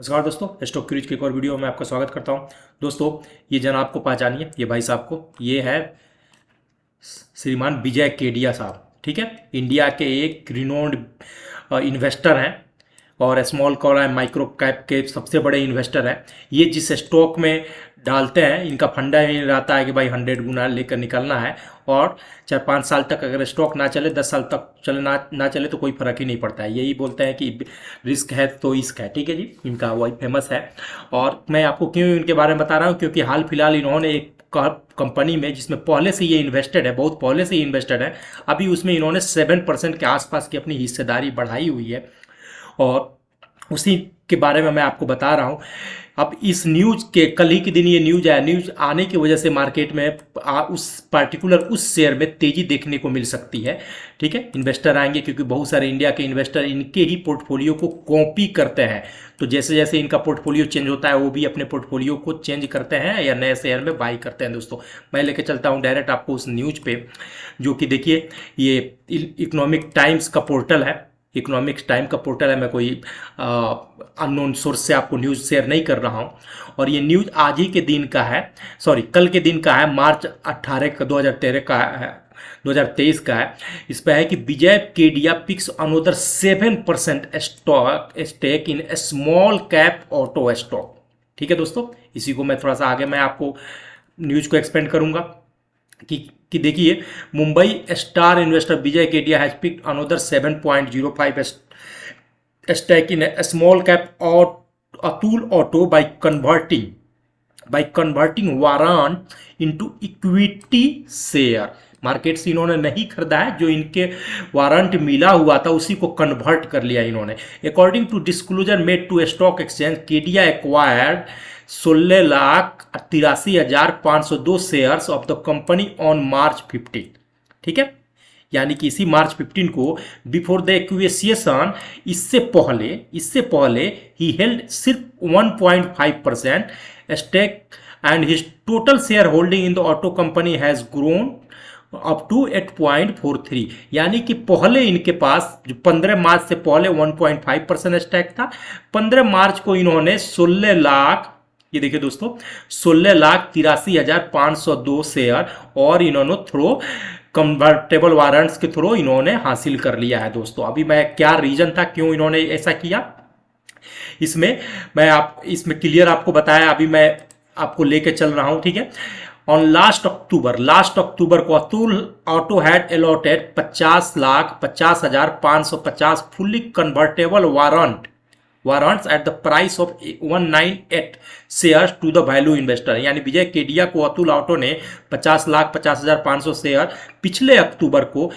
नमस्कार दोस्तों, stock cruise के एक और वीडियो में आपका स्वागत करता हूं। दोस्तों, ये जन आपको पहचानिए, ये भाई साहब को, ये है श्रीमान विजय केडिया साहब। ठीक है, इंडिया के एक रिनोन्ड इन्वेस्टर हैं और small call and micro cap के सबसे बड़े इन्वेस्टर हैं। ये जिस स्टॉक में डालते हैं, इनका फंडा ही रहता है कि भाई 100 गुना लेकर निकलना है और 4-5 साल तक अगर स्टॉक ना चले, 10 साल तक चले ना चले तो कोई फर्क ही नहीं पड़ता है। यही बोलते हैं कि रिस्क है तो इश्क है। ठीक है जी, इनका वही फेमस है। और मैं आपको क्यों इनके बारे में बता रहा हूँ, क्योंकि हाल फिलहाल इन्होंने एक कंपनी में, जिसमें पहले से ये इन्वेस्टेड है, बहुत पहले से ही इन्वेस्टेड है, अभी उसमें इन्होंने 7% के आसपास की अपनी हिस्सेदारी बढ़ाई हुई है और उसी के बारे में मैं आपको बता रहा हूं। अब इस न्यूज के कल ही के दिन ये न्यूज आया, न्यूज आने की वजह से मार्केट में उस पार्टिकुलर उस शेयर में तेजी देखने को मिल सकती है। ठीक है, इन्वेस्टर आएंगे क्योंकि बहुत सारे इंडिया के इन्वेस्टर इनके ही पोर्टफोलियो को कॉपी करते हैं। तो जैसे जैसे इनका पोर्टफोलियो चेंज होता है, वो भी अपने पोर्टफोलियो को चेंज करते हैं या नए शेयर में बाई करते हैं। दोस्तों, मैं लेके चलता हूँ डायरेक्ट आपको उस न्यूज पे, जो कि देखिए ये इकोनॉमिक टाइम्स का पोर्टल है। इकोनॉमिक्स टाइम का पोर्टल है, मैं कोई अननोन सोर्स से आपको न्यूज़ शेयर नहीं कर रहा हूँ। और ये न्यूज़ आज ही के दिन का है, सॉरी कल के दिन का है, मार्च 18 का 2013 का है, 2023 का है। इस पर है कि Vijay Kedia picks another 7% stock stake in small cap auto stock. ठीक है दोस्तों, इसी को मैं थोड़ा सा आगे मैं आपको न्यूज़ को एक्सपेंड करूँगा कि देखिए, Mumbai star investor Vijay Kedia has picked another 7.05 stake in small cap और Atul auto by converting warrant into equity share. Market से इन्होंने नहीं खरीदा है, जो इनके वारंट मिला हुआ था उसी को कन्वर्ट कर लिया इन्होंने। According to disclosure made to stock exchange, Kedia acquired 16,83,502 shares of the company on March 15। ठीक है, यानी कि इसी मार्च 15 को, बिफोर द एक्विजिशन, इससे पहले ही हेल्ड सिर्फ 1.5% stake and his total share holding in the auto company has grown up to 8.43। यानी कि पहले इनके पास जो 15 मार्च से पहले 1.5% स्टैक था, 15 मार्च को इन्होंने 16 लाख, ये देखिए दोस्तों, 16,83,502 शेयर और इन्होंने थ्रो कन्वर्टेबल वारंट्स के थ्रू इन्होंने हासिल कर लिया है। दोस्तों, अभी मैं क्या रीजन था, क्यों इन्होंने ऐसा किया, इसमें इसमें क्लियर आपको बताया, अभी मैं आपको लेके चल रहा हूं। ठीक है, ऑन लास्ट अक्टूबर को Atul auto had allotted 50,50,550 fully convertible warrants at the price of 198 shares to the value investor. यानी विजय केडिया को अतुल ऑटो ने 50,50,500 शेयर पिछले अक्टूबर को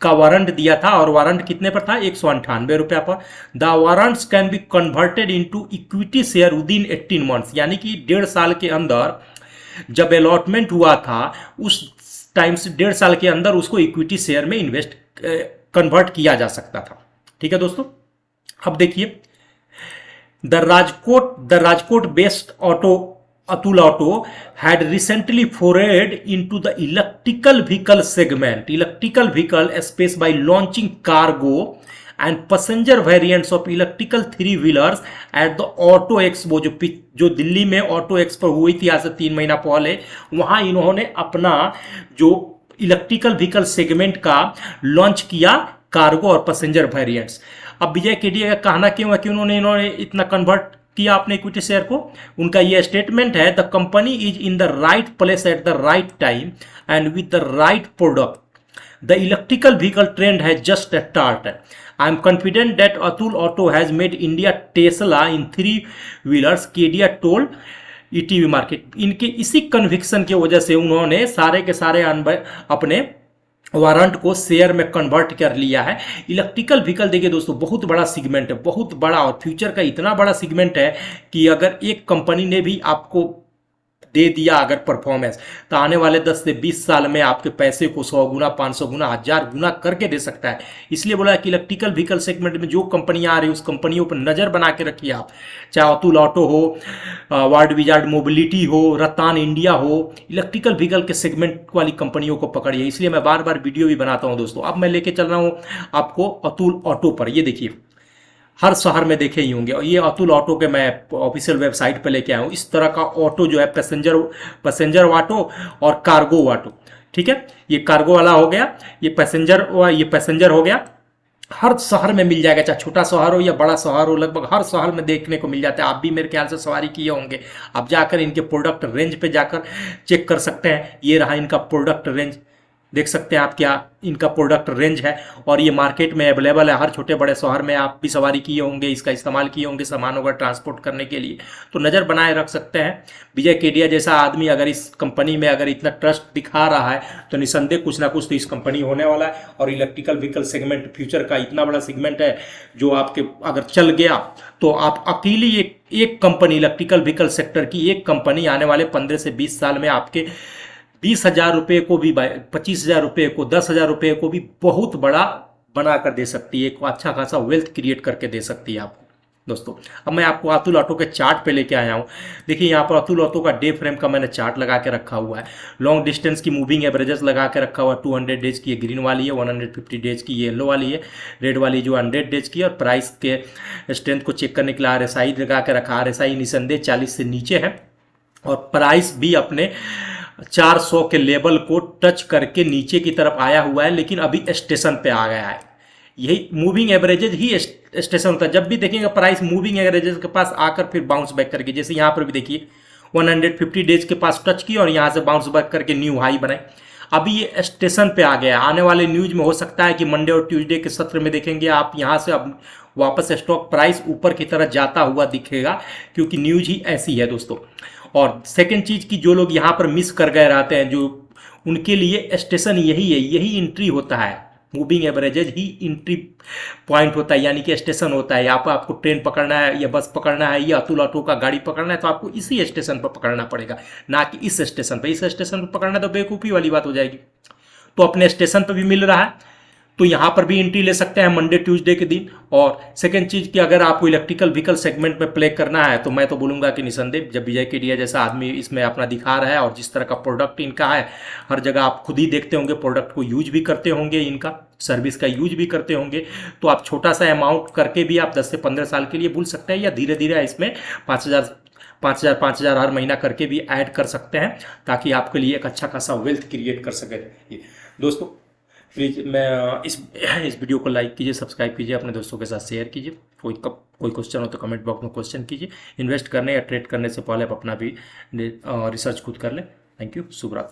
का वारंट दिया था, और वारंट कितने पर था, 198 रुपया पर। The warrants can be converted into equity share with in 18 months. यानी कि 1.5 साल के अंदर, जब अलॉटमेंट हुआ था उस टाइम से 1.5 साल के अंदर उसको इक्विटी शेयर में कन्वर्ट किया जा सकता था। ठीक है दोस्तों, अब देखिए, the Rajkot based Atul auto had recently forayed into the electrical vehicle space by launching cargo and passenger variants of electrical 3-wheelers at the Auto Expo, जो दिल्ली में ऑटो एक्सपो हुई थी आज से 3 महीना पहले। वहां इन्होंने अपना जो इलेक्ट्रिकल व्हीकल सेगमेंट का लॉन्च किया, कार्गो और पैसेंजर वेरिएंट्स। अब विजय केडिया का कहना क्यों है कि इन्होंने इतना कन्वर्ट किया अपने इक्विटी शेयर को, उनका यह स्टेटमेंट है, the company is in the right place at the right time and with the right product. The electrical vehicle trend has just started. I am confident that Atul Auto has made India Tesla in three wheelers, Kedia told ETV market. इनके इसी conviction की वजह से उन्होंने सारे के सारे अपने वारंट को शेयर में कन्वर्ट कर लिया है। इलेक्ट्रिकल व्हीकल देखिए दोस्तों, बहुत बड़ा सेगमेंट है, बहुत बड़ा, और फ्यूचर का इतना बड़ा सेगमेंट है कि अगर एक कंपनी ने भी आपको दे दिया अगर परफॉर्मेंस, तो आने वाले 10 से 20 साल में आपके पैसे को 100 गुना, 500 गुना, 1000 गुना करके दे सकता है। इसलिए बोला कि इलेक्ट्रिकल व्हीकल सेगमेंट में जो कंपनियां आ रही है उस कंपनियों पर नजर बना के रखिए आप, चाहे अतुल ऑटो हो, वर्ल्ड विजार्ड मोबिलिटी हो, रतन इंडिया हो, इलेक्ट्रिकल व्हीकल के सेगमेंट वाली कंपनियों को पकड़िए। इसलिए मैं बार बार वीडियो भी बनाता हूं दोस्तों। अब मैं लेके चल रहा हूं आपको अतुल ऑटो पर। ये देखिए, हर शहर में देखे ही होंगे। और ये अतुल ऑटो के मैं ऑफिशियल वेबसाइट पे लेके आया हूँ। इस तरह का ऑटो जो है पैसेंजर ऑटो और कार्गो ऑटो, ठीक है। ये कार्गो वाला हो गया, ये पैसेंजर हो गया। हर शहर में मिल जाएगा, चाहे छोटा शहर हो या बड़ा शहर हो, लगभग हर शहर में देखने को मिल जाता है। आप भी मेरे ख्याल से सवारी किए होंगे। आप जाकर इनके प्रोडक्ट रेंज पे जाकर चेक कर सकते हैं। ये रहा इनका प्रोडक्ट रेंज, देख सकते हैं आप क्या इनका प्रोडक्ट रेंज है। और ये मार्केट में अवेलेबल है, हर छोटे बड़े शहर में आप भी सवारी किए होंगे, इसका इस्तेमाल किए होंगे सामानों का ट्रांसपोर्ट करने के लिए। तो नज़र बनाए रख सकते हैं। विजय केडिया जैसा आदमी अगर इस कंपनी में अगर इतना ट्रस्ट दिखा रहा है तो निसंदेह कुछ ना कुछ तो इस कंपनी होने वाला है। और इलेक्ट्रिकल व्हीकल सेगमेंट फ्यूचर का इतना बड़ा सेगमेंट है जो आपके अगर चल गया तो आप अकेली एक कंपनी, इलेक्ट्रिकल व्हीकल सेक्टर की एक कंपनी आने वाले 15 से 20 साल में आपके 20,000 रुपये को भी, 25,000 रुपये को, 10,000 रुपये को भी बहुत बड़ा बना कर दे सकती है। एक अच्छा खासा वेल्थ क्रिएट करके दे सकती है आपको। दोस्तों अब मैं आपको अतुल ऑटो के चार्ट पे लेके आया हूँ। देखिए यहाँ पर अतुल ऑटो का डे फ्रेम का मैंने चार्ट लगा के रखा हुआ है। लॉन्ग डिस्टेंस की मूविंग एवरेजेस लगा के रखा हुआ है। 200 डेज की ये ग्रीन वाली है, 150 डेज की ये येलो वाली है, रेड वाली जो 100 डेज की है। और प्राइस के स्ट्रेंथ को चेक करने के लिए RSI लगा के रखा। RSI निसंदेह 40 से नीचे है और प्राइस भी अपने 400 के लेवल को टच करके नीचे की तरफ आया हुआ है, लेकिन अभी स्टेशन पे आ गया है। यही मूविंग एवरेजेज ही स्टेशन होता है। जब भी देखेंगे प्राइस मूविंग एवरेजेज के पास आकर फिर बाउंस बैक करके, जैसे यहाँ पर भी देखिए 150 डेज के पास टच की और यहाँ से बाउंस बैक करके न्यू हाई बनाए। अभी ये स्टेशन पे आ गया है। आने वाले न्यूज में हो सकता है कि मंडे और ट्यूसडे के सत्र में देखेंगे आप यहाँ से अब वापस स्टॉक प्राइस ऊपर की तरफ जाता हुआ दिखेगा, क्योंकि न्यूज ही ऐसी है दोस्तों। और सेकंड चीज़ की जो लोग यहाँ पर मिस कर गए रहते हैं, जो उनके लिए स्टेशन यही है, यही एंट्री होता है। मूविंग एवरेजेज ही एंट्री पॉइंट होता है, यानी कि स्टेशन होता है। यहाँ पर आपको ट्रेन पकड़ना है या बस पकड़ना है या अतुल ऑटो का गाड़ी पकड़ना है तो आपको इसी स्टेशन पर पकड़ना पड़ेगा, ना कि इस स्टेशन पर। इस स्टेशन पर पकड़ना तो बेवकूफ़ी वाली बात हो जाएगी। तो अपने स्टेशन पर भी मिल रहा है तो यहाँ पर भी एंट्री ले सकते हैं मंडे ट्यूसडे के दिन। और सेकंड चीज़ कि अगर आपको इलेक्ट्रिकल व्हीकल सेगमेंट में प्ले करना है तो मैं तो बोलूँगा कि निसंदेह जब विजय केडिया जैसा आदमी इसमें अपना दिखा रहा है और जिस तरह का प्रोडक्ट इनका है, हर जगह आप खुद ही देखते होंगे, प्रोडक्ट को यूज भी करते होंगे, इनका सर्विस का यूज भी करते होंगे। तो आप छोटा सा अमाउंट करके भी आप 10 से 15 साल के लिए भूल सकते हैं, या धीरे धीरे इसमें 5,000 हर महीना करके भी ऐड कर सकते हैं, ताकि आपके लिए एक अच्छा खासा वेल्थ क्रिएट कर सके। दोस्तों प्लीज़ मैं इस वीडियो को लाइक कीजिए, सब्सक्राइब कीजिए, अपने दोस्तों के साथ शेयर कीजिए। कोई क्वेश्चन हो तो कमेंट बॉक्स में क्वेश्चन कीजिए। इन्वेस्ट करने या ट्रेड करने से पहले आप अपना भी रिसर्च खुद कर लें। Thank you. शुभ रात्रि।